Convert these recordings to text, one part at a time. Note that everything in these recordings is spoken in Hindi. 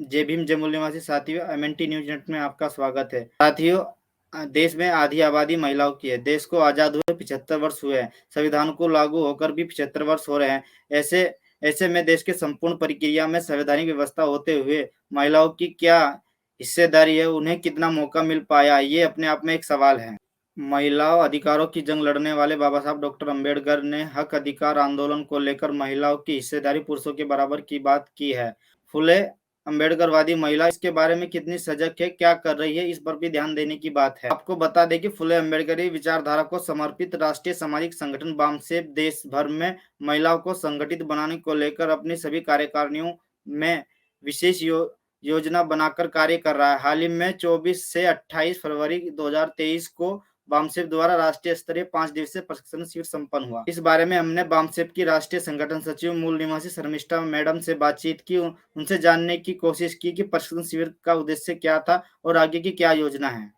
जय भीम जय मूल निवासी साथियों, एमएनटी न्यूज नेट में आपका स्वागत है। साथियों, देश में आधी आबादी महिलाओं की है। देश को आजाद हुए 75 वर्ष हुए हैं। संविधान को लागू होकर भी 75 वर्ष हो रहे हैं। ऐसे ऐसे में देश के संपूर्ण प्रक्रिया में संवैधानिक व्यवस्था होते हुए महिलाओं की क्या हिस्सेदारी है, उन्हें कितना मौका मिल पाया, ये अपने आप में एक सवाल है। महिलाओं अधिकारों की जंग लड़ने वाले बाबा साहब डॉक्टर अंबेडकर ने हक अधिकार आंदोलन को लेकर महिलाओं की हिस्सेदारी पुरुषों के बराबर की बात की है। फुले अंबेडकरवादी महिला इसके बारे में कितनी सजग है, क्या कर रही है, इस पर भी ध्यान देने की बात है। आपको बता दें कि फुले अंबेडकरी विचारधारा को समर्पित राष्ट्रीय सामाजिक संगठन बामसेफ देश भर में महिलाओं को संगठित बनाने को लेकर अपनी सभी कार्यकारिणियों में विशेष योजना बनाकर कार्य कर रहा है। हाल ही में 24 से 28 फरवरी 2023 को बामसेफ द्वारा राष्ट्रीय स्तरीय 5 दिवसीय प्रशिक्षण शिविर संपन्न हुआ। इस बारे में हमने बामसेफ की राष्ट्रीय संगठन सचिव मूल निवासी शर्मिष्ठा मैडम से बातचीत की, उनसे जानने की कोशिश की कि प्रशिक्षण शिविर का उद्देश्य क्या था और आगे की क्या योजना है।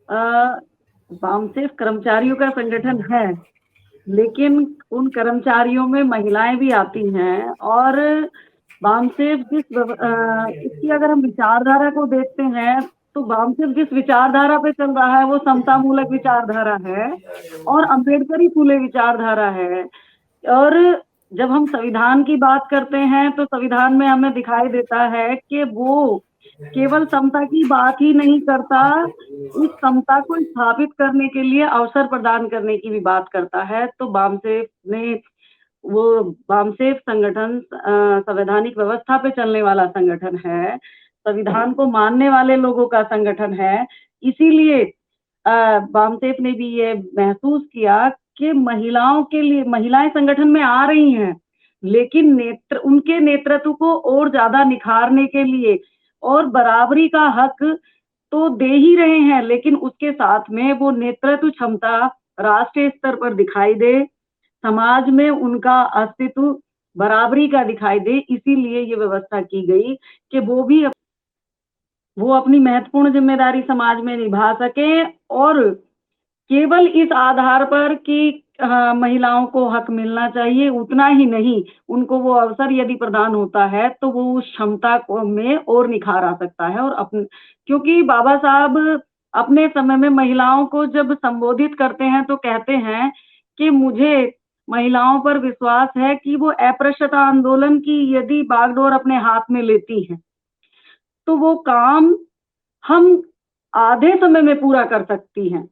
बामसेफ कर्मचारियों का संगठन है, लेकिन उन कर्मचारियों में महिलाएं भी आती हैं। और बामसेफ इसकी अगर हम विचारधारा को देखते हैं तो बामसेफ जिस विचारधारा पे चल रहा है वो समता मूलक विचारधारा है और अंबेडकरी फूले विचारधारा है। और जब हम संविधान की बात करते हैं तो संविधान में हमें दिखाई देता है कि वो केवल समता की बात ही नहीं करता, इस समता को स्थापित करने के लिए अवसर प्रदान करने की भी बात करता है। तो बामसेफ संगठन संवैधानिक व्यवस्था पे चलने वाला संगठन है, संविधान को मानने वाले लोगों का संगठन है। इसीलिए बामसेफ ने भी ये महसूस किया कि महिलाओं के लिए, महिलाएं संगठन में आ रही हैं, लेकिन उनके नेतृत्व को और ज्यादा निखारने के लिए और बराबरी का हक तो दे ही रहे हैं, लेकिन उसके साथ में वो नेतृत्व क्षमता राष्ट्रीय स्तर पर दिखाई दे, समाज में उनका अस्तित्व बराबरी का दिखाई दे। इसीलिए ये व्यवस्था की गई कि वो अपनी महत्वपूर्ण जिम्मेदारी समाज में निभा सके। और केवल इस आधार पर कि महिलाओं को हक मिलना चाहिए उतना ही नहीं, उनको वो अवसर यदि प्रदान होता है तो वो उस क्षमता में और निखार आ सकता है। और क्योंकि बाबा साहब अपने समय में महिलाओं को जब संबोधित करते हैं तो कहते हैं कि मुझे महिलाओं पर विश्वास है कि वो अस्पृश्यता आंदोलन की यदि बागडोर अपने हाथ में लेती हैं तो वो काम हम आधे समय में पूरा कर सकती हैं।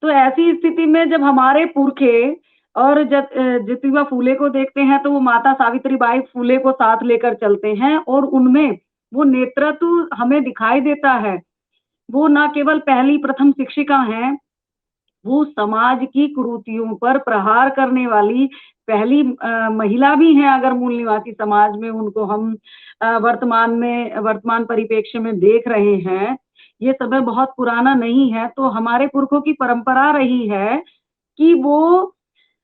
तो ऐसी स्थिति में जब हमारे पुरखे और ज्योतिबा फूले को देखते हैं तो वो माता सावित्रीबाई फूले को साथ लेकर चलते हैं और उनमें वो नेतृत्व हमें दिखाई देता है। वो न केवल पहली प्रथम शिक्षिका हैं, वो समाज की कुरीतियों पर प्रहार करने वाली पहली महिला भी हैं। अगर मूल निवासी समाज में उनको हम वर्तमान परिप्रेक्ष्य में देख रहे हैं, ये समय बहुत पुराना नहीं है। तो हमारे पुरखों की परंपरा रही है कि वो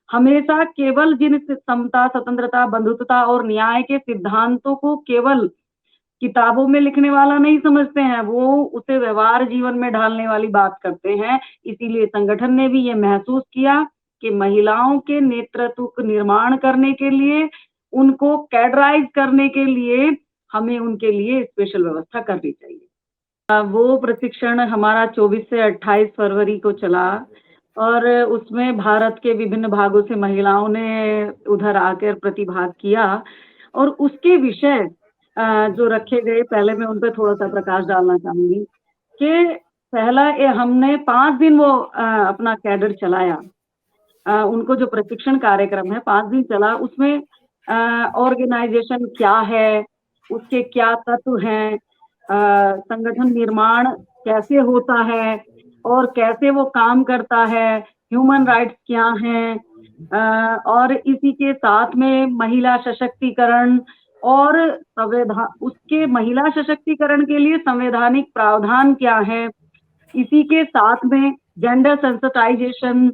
हमेशा केवल जिन समता, स्वतंत्रता, बंधुत्वता और न्याय के सिद्धांतों को केवल किताबों में लिखने वाला नहीं समझते हैं, वो उसे व्यवहार जीवन में ढालने वाली बात करते हैं। इसीलिए संगठन ने भी ये महसूस किया कि महिलाओं के नेतृत्व को निर्माण करने के लिए, उनको कैडराइज करने के लिए हमें उनके लिए स्पेशल व्यवस्था करनी चाहिए। वो प्रशिक्षण हमारा 24 से 28 फरवरी को चला और उसमें भारत के विभिन्न भागों से महिलाओं ने उधर आकर प्रतिभाग किया। और उसके विषय जो रखे गए, पहले मैं उन पर थोड़ा सा प्रकाश डालना चाहूंगी कि पहला हमने 5 दिन वो अपना कैडर चलाया। उनको जो प्रशिक्षण कार्यक्रम है 5 दिन चला, उसमें ऑर्गेनाइजेशन क्या है, उसके क्या तत्व हैं, संगठन निर्माण कैसे होता है और कैसे वो काम करता है, ह्यूमन राइट्स क्या हैं, और इसी के साथ में महिला सशक्तिकरण और उसके महिला सशक्तिकरण के लिए संवैधानिक प्रावधान क्या है, इसी के साथ में जेंडर सेंसिटाइजेशन।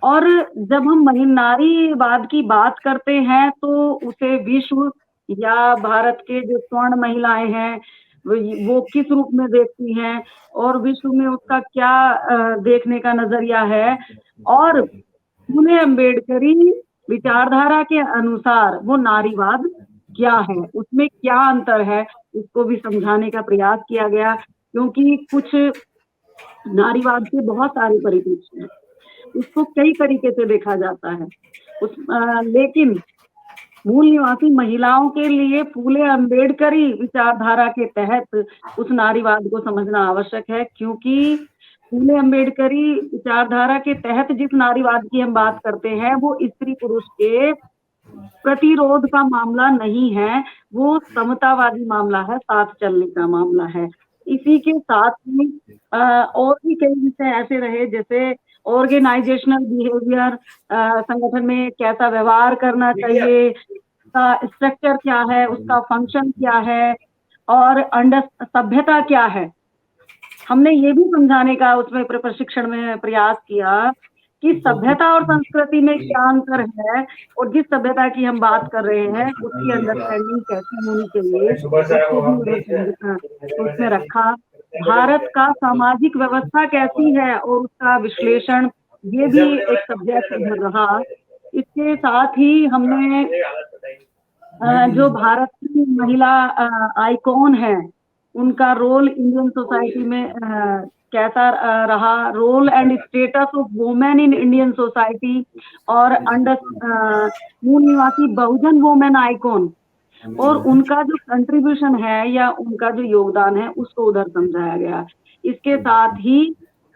और जब हम नारीवाद की बात करते हैं तो उसे विश्व या भारत के जो स्वर्ण महिलाएं हैं वो किस रूप में देखती हैं और विश्व में उसका क्या देखने का नजरिया है, और फूले अंबेडकरी विचारधारा के अनुसार वो नारीवाद क्या है, उसमें क्या अंतर है, उसको भी समझाने का प्रयास किया गया, क्योंकि कुछ नारीवाद के बहुत सारे परिप्रेक्ष्य हैं, उसको कई तरीके से देखा जाता है। लेकिन मूल निवासी महिलाओं के लिए फूले अम्बेडकरी विचारधारा के तहत उस नारीवाद को समझना आवश्यक है, क्योंकि फूले अम्बेडकरी विचारधारा के तहत जिस नारीवाद की हम बात करते हैं वो स्त्री पुरुष के प्रतिरोध का मामला नहीं है, वो समतावादी मामला है, साथ चलने का मामला है। इसी के साथ में और भी कई विषय ऐसे रहे, जैसे ऑर्गेनाइजेशनल बिहेवियर, संगठन में कैसा व्यवहार करना चाहिए, उसका स्ट्रक्चर क्या है, उसका फंक्शन क्या है, और सभ्यता क्या है। हमने ये भी समझाने का उसमें प्रशिक्षण में प्रयास किया कि सभ्यता और संस्कृति में क्या अंतर है, और जिस सभ्यता की हम बात कर रहे हैं उसकी अंडरस्टैंडिंग कैसी होनी चाहिए, उसको भी उसमें रखा। भारत का सामाजिक व्यवस्था कैसी है और उसका विश्लेषण, ये भी एक सब्जेक्ट रहा। इसके साथ ही हमने जो भारत की महिला आइकॉन है, उनका रोल इंडियन सोसाइटी में कैसा रहा, role and status of women in Indian society, और अंडर मूल निवासी बहुजन वुमेन आइकॉन, और उनका जो कंट्रीब्यूशन है या उनका जो योगदान है उसको उधर समझाया गया। इसके साथ ही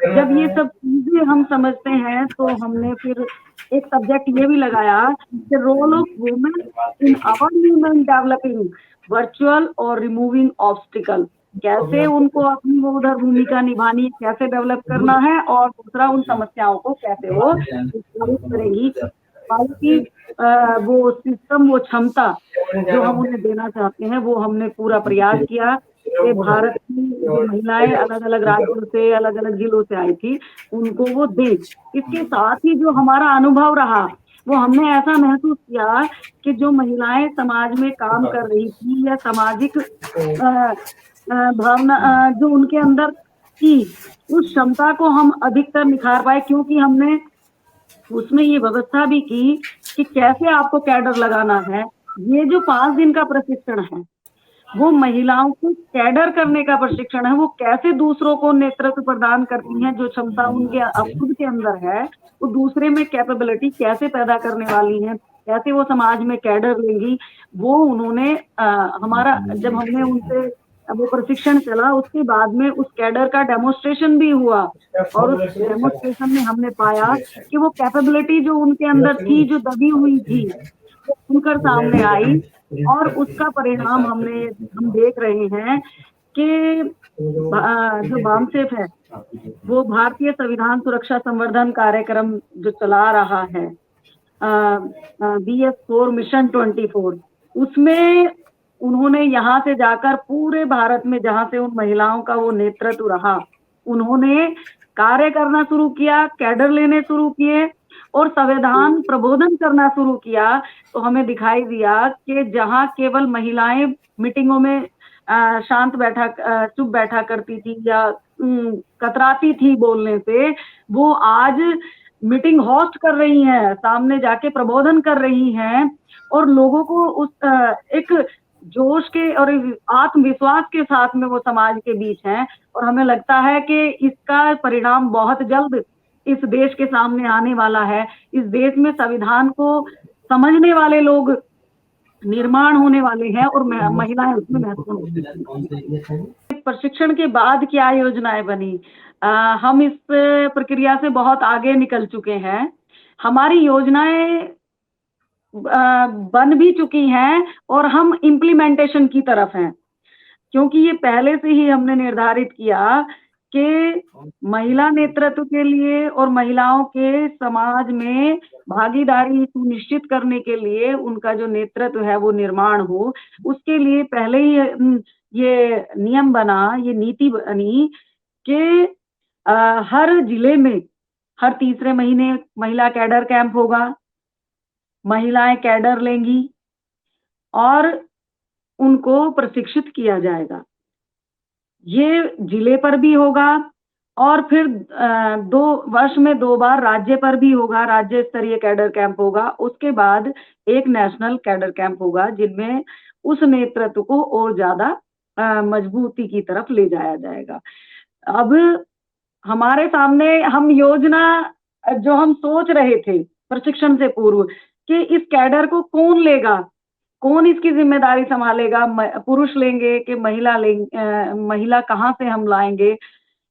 जब ये सब चीजें हम समझते हैं तो हमने फिर एक सब्जेक्ट ये भी लगाया कि role of women in our human developing virtual और रिमूविंग ऑब्स्टिकल, कैसे उनको अपनी वो उधर भूमिका निभानी, कैसे डेवलप करना है, और दूसरा उन समस्याओं को कैसे वो करेंगी। बाकी वो सिस्टम, वो क्षमता जो हम उन्हें देना चाहते हैं वो हमने पूरा प्रयास किया कि भारत की जो महिलाएं अलग अलग राज्यों से, अलग अलग जिलों से आई थी, उनको वो दे। इसके साथ ही जो हमारा अनुभव रहा वो हमने ऐसा महसूस किया कि जो महिलाएं समाज में काम कर रही थी या सामाजिक भावना जो उनके अंदर थी, उस क्षमता को हम अधिकतर निखार पाए, क्योंकि हमने उसमें ये व्यवस्था भी की कि कैसे आपको कैडर लगाना है। ये जो 5 दिन का प्रशिक्षण है वो महिलाओं को कैडर करने का प्रशिक्षण है, वो कैसे दूसरों को नेतृत्व प्रदान करती हैं, जो क्षमता उनके खुद के अंदर है वो दूसरे में कैपेबिलिटी कैसे पैदा करने वाली हैं, कैसे वो समाज में कैडर लेंगी, वो उन्होंने हमारा जब हमने उनसे वो प्रशिक्षण चला उसके बाद में उस कैडर का डेमोन्स्ट्रेशन भी हुआ, और उस डेमोन्स्ट्रेशन में हमने पाया कि वो कैपेबिलिटी जो उनके अंदर थी, जो दबी हुई थी, वो खुलकर सामने आई, और उसका परिणाम हम देख रहे हैं कि जो बामसेफ है वो भारतीय संविधान सुरक्षा संवर्धन कार्यक्रम जो चला रहा है BS4 मिशन 24, उसमें उन्होंने यहाँ से जाकर पूरे भारत में जहाँ से उन महिलाओं का वो नेतृत्व रहा, उन्होंने कार्य करना शुरू किया, कैडर लेने शुरू किए और संविधान प्रबोधन करना शुरू किया। तो हमें दिखाई दिया कि जहाँ केवल महिलाएं मीटिंगों में चुप बैठा करती थी या कतराती थी बोलने से, वो आज मीटिंग होस्ट कर रही हैं, सामने जाके प्रबोधन कर रही हैं, और लोगों को उस एक जोश के और आत्मविश्वास के साथ में वो समाज के बीच हैं। और हमें लगता है कि इसका परिणाम बहुत जल्द इस देश के सामने आने वाला है। इस देश में संविधान को समझने वाले लोग निर्माण होने वाले हैं और महिलाएं उसमें महत्वपूर्ण। प्रशिक्षण के बाद क्या योजनाएं बनी? हम इस प्रक्रिया से बहुत आगे निकल चुके हैं। हमारी योजनाएं बन भी चुकी हैं और हम इम्प्लीमेंटेशन की तरफ हैं, क्योंकि ये पहले से ही हमने निर्धारित किया कि महिला नेतृत्व के लिए और महिलाओं के समाज में भागीदारी सुनिश्चित करने के लिए उनका जो नेतृत्व है वो निर्माण हो। उसके लिए पहले ही ये नियम बना, ये नीति बनी कि हर जिले में हर तीसरे महीने महिला कैडर कैंप होगा, महिलाएं कैडर लेंगी और उनको प्रशिक्षित किया जाएगा। ये जिले पर भी होगा और फिर 2 वर्ष में 2 बार राज्य पर भी होगा, राज्य स्तरीय कैडर कैंप होगा। उसके बाद एक नेशनल कैडर कैंप होगा जिनमें उस नेतृत्व को और ज्यादा मजबूती की तरफ ले जाया जाएगा। अब हमारे सामने हम योजना जो हम सोच रहे थे प्रशिक्षण से पूर्व कि इस कैडर को कौन लेगा, कौन इसकी जिम्मेदारी संभालेगा, पुरुष लेंगे कि महिला लेंगे, महिला कहाँ से हम लाएंगे।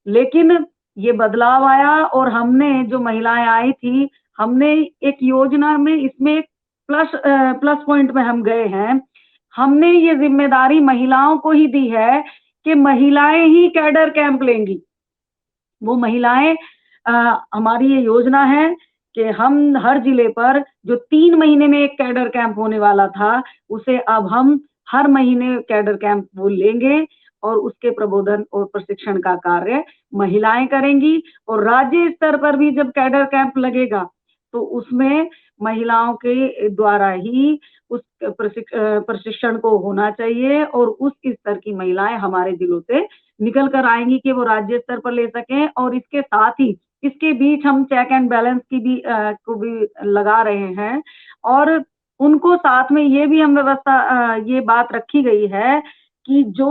लेकिन ये बदलाव आया और हमने जो महिलाएं आई थी, हमने एक योजना में इसमें प्लस पॉइंट में हम गए हैं। हमने ये जिम्मेदारी महिलाओं को ही दी है कि महिलाएं ही कैडर कैंप लेंगी। वो महिलाएं हमारी ये योजना है कि हम हर जिले पर जो 3 महीने में एक कैडर कैंप होने वाला था, उसे अब हम हर महीने कैडर कैंप वो लेंगे और उसके प्रबोधन और प्रशिक्षण का कार्य महिलाएं करेंगी। और राज्य स्तर पर भी जब कैडर कैंप लगेगा तो उसमें महिलाओं के द्वारा ही उस प्रशिक्षण को होना चाहिए और उस स्तर की महिलाएं हमारे जिलों से निकल कर आएंगी कि वो राज्य स्तर पर ले सकें। और इसके साथ ही इसके बीच हम चेक एंड बैलेंस की भी को भी लगा रहे हैं और उनको साथ में ये भी हम व्यवस्था ये बात रखी गई है कि जो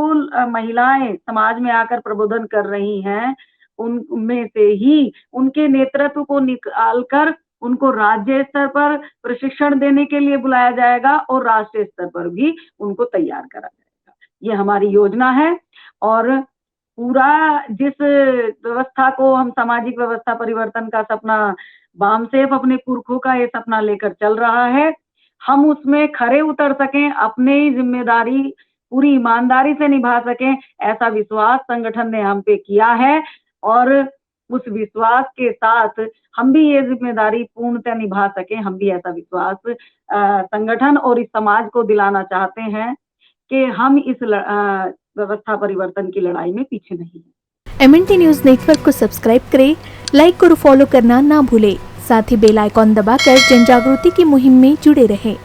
महिलाएं समाज में आकर प्रबोधन कर रही हैं, उनमें से ही उनके नेतृत्व को निकालकर उनको राज्य स्तर पर प्रशिक्षण देने के लिए बुलाया जाएगा और राष्ट्रीय स्तर पर भी उनको तैयार करा जाएगा। ये हमारी योजना है और पूरा जिस व्यवस्था को हम सामाजिक व्यवस्था परिवर्तन का सपना वामसेफ अपने पुरखों का ये सपना लेकर चल रहा है, हम उसमें खरे उतर सकें, अपने जिम्मेदारी पूरी ईमानदारी से निभा सकें, ऐसा विश्वास संगठन ने हम पे किया है। और उस विश्वास के साथ हम भी ये जिम्मेदारी पूर्णतः निभा सकें, हम भी ऐसा विश्वास संगठन और इस समाज को दिलाना चाहते हैं कि हम इस व्यवस्था परिवर्तन की लड़ाई में पीछे नहीं हैं। MNT न्यूज नेटवर्क को सब्सक्राइब करें, लाइक और फॉलो करना ना भूलें। साथ ही बेल आइकॉन दबाकर जन जागृति की मुहिम में जुड़े रहें।